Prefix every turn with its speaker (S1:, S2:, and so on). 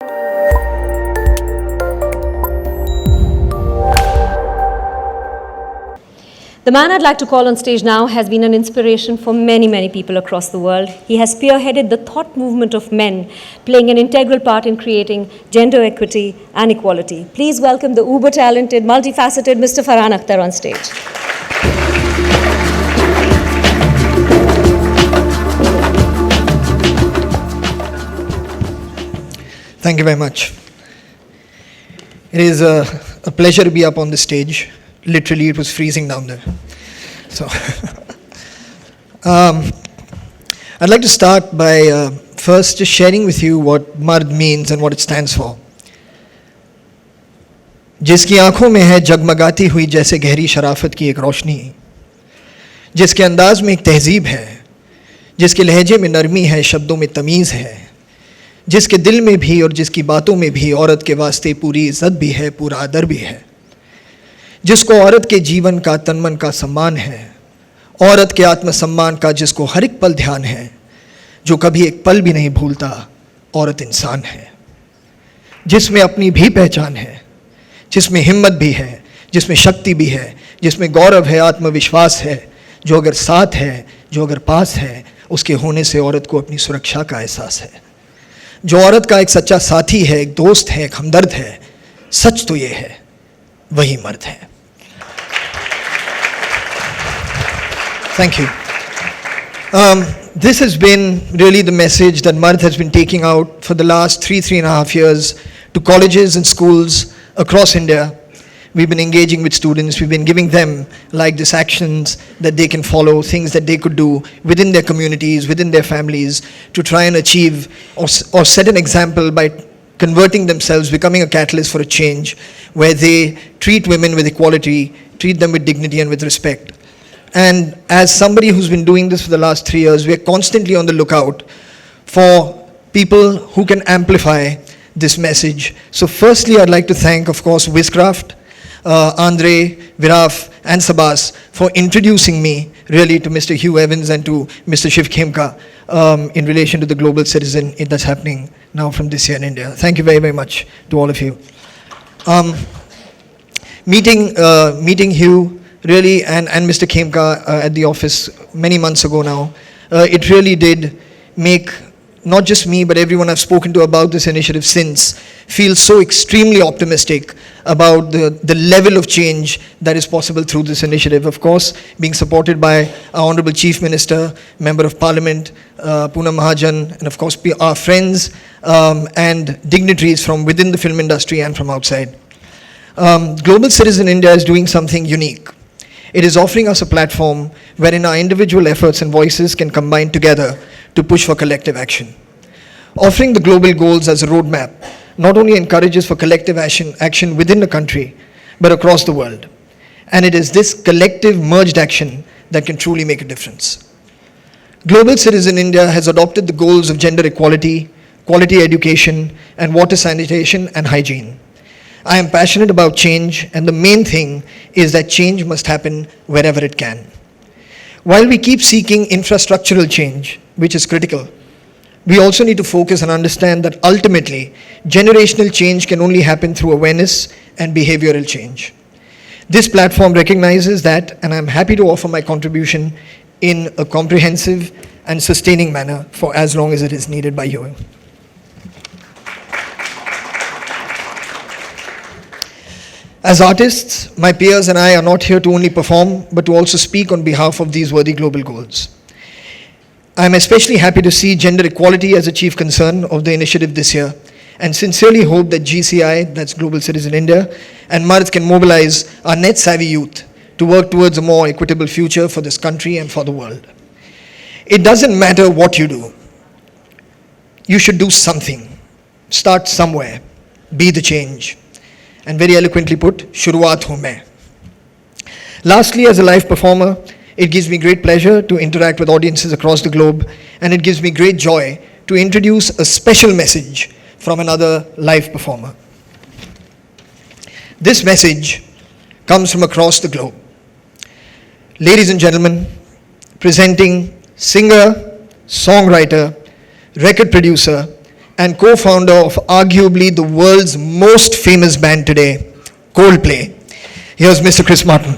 S1: The man I'd like to call on stage now has been an inspiration for many, many people across the world. He has spearheaded the thought movement of men, playing an integral part in creating gender equity and equality. Please welcome the uber-talented, multifaceted Mr. Farhan Akhtar on stage.
S2: Thank you very much. It is a pleasure to be up on the stage. Literally, it was freezing down there. So, I'd like to start by first just sharing with you what Mard means and what it stands for. जिसकी आंखों में है जगमगाती हुई जैसे गहरी शराफत की एक रोशनी, जिसके अंदाज में एक तहजीब है, जिसके लहजे में नरमी है, शब्दों में तमीज़ है, जिसके दिल में भी और जिसकी बातों में भी औरत के वास्ते पूरी इज्जत भी है, पूरा आदर भी है, जिसको औरत के जीवन का तन मन का सम्मान है, औरत के आत्मसम्मान का जिसको हर एक पल ध्यान है, जो कभी एक पल भी नहीं भूलता, औरत इंसान है, जिसमें अपनी भी पहचान है, जिसमें हिम्मत भी है, जिसमें शक्ति भी है, जिसमें गौरव है, आत्मविश्वास है, जो अगर साथ है, जो अगर पास है, उसके होने से औरत को अपनी सुरक्षा का एहसास है, जो औरत का एक सच्चा साथी है, एक दोस्त है, एक हमदर्द है, सच तो ये है, वही मर्द है. Thank you. This has been really the message that Mard has been taking out for the last 3.5 years to colleges and schools across India. We've been engaging with students, we've been giving them like these actions that they can follow, things that they could do within their communities, within their families, to try and achieve or set an example by converting themselves, becoming a catalyst for a change where they treat women with equality, treat them with dignity and with respect. And as somebody who's been doing this for the last 3 years, we're constantly on the lookout for people who can amplify this message. So firstly, I'd like to thank, of course, Wizcraft, Andre, Viraf, and Sabas for introducing me really to Mr. Hugh Evans and to Mr. Shiv Khemka in relation to the Global Citizen that's happening now from this year in India. Thank you very, very much to all of you. Meeting Hugh really and Mr. Khemka at the office many months ago now, it really did make not just me but everyone I've spoken to about this initiative since feel so extremely optimistic about the level of change that is possible through this initiative. Of course, being supported by our Honorable Chief Minister, Member of Parliament, Poonam Mahajan, and of course our friends and dignitaries from within the film industry and from outside. Global Citizen India is doing something unique. It is offering us a platform wherein our individual efforts and voices can combine together to push for collective action. Offering the global goals as a roadmap not only encourages for collective action within the country, but across the world. And it is this collective merged action that can truly make a difference. Global Citizen India has adopted the goals of gender equality, quality education, and water sanitation and hygiene. I am passionate about change, and the main thing is that change must happen wherever it can. While we keep seeking infrastructural change, which is critical, we also need to focus and understand that ultimately, generational change can only happen through awareness and behavioral change. This platform recognizes that, and I'm happy to offer my contribution in a comprehensive and sustaining manner for as long as it is needed by you. As artists, my peers and I are not here to only perform, but to also speak on behalf of these worthy global goals. I am especially happy to see gender equality as a chief concern of the initiative this year, and sincerely hope that GCI, that's Global Citizen India, and Mard can mobilize our net-savvy youth to work towards a more equitable future for this country and for the world. It doesn't matter what you do. You should do something. Start somewhere. Be the change. And very eloquently put, Shuruaat hu main. Lastly, as a live performer, it gives me great pleasure to interact with audiences across the globe, and it gives me great joy to introduce a special message from another live performer. This message comes from across the globe. Ladies and gentlemen, presenting singer, songwriter, record producer, and co-founder of arguably the world's most famous band today, Coldplay. Here's Mr. Chris Martin.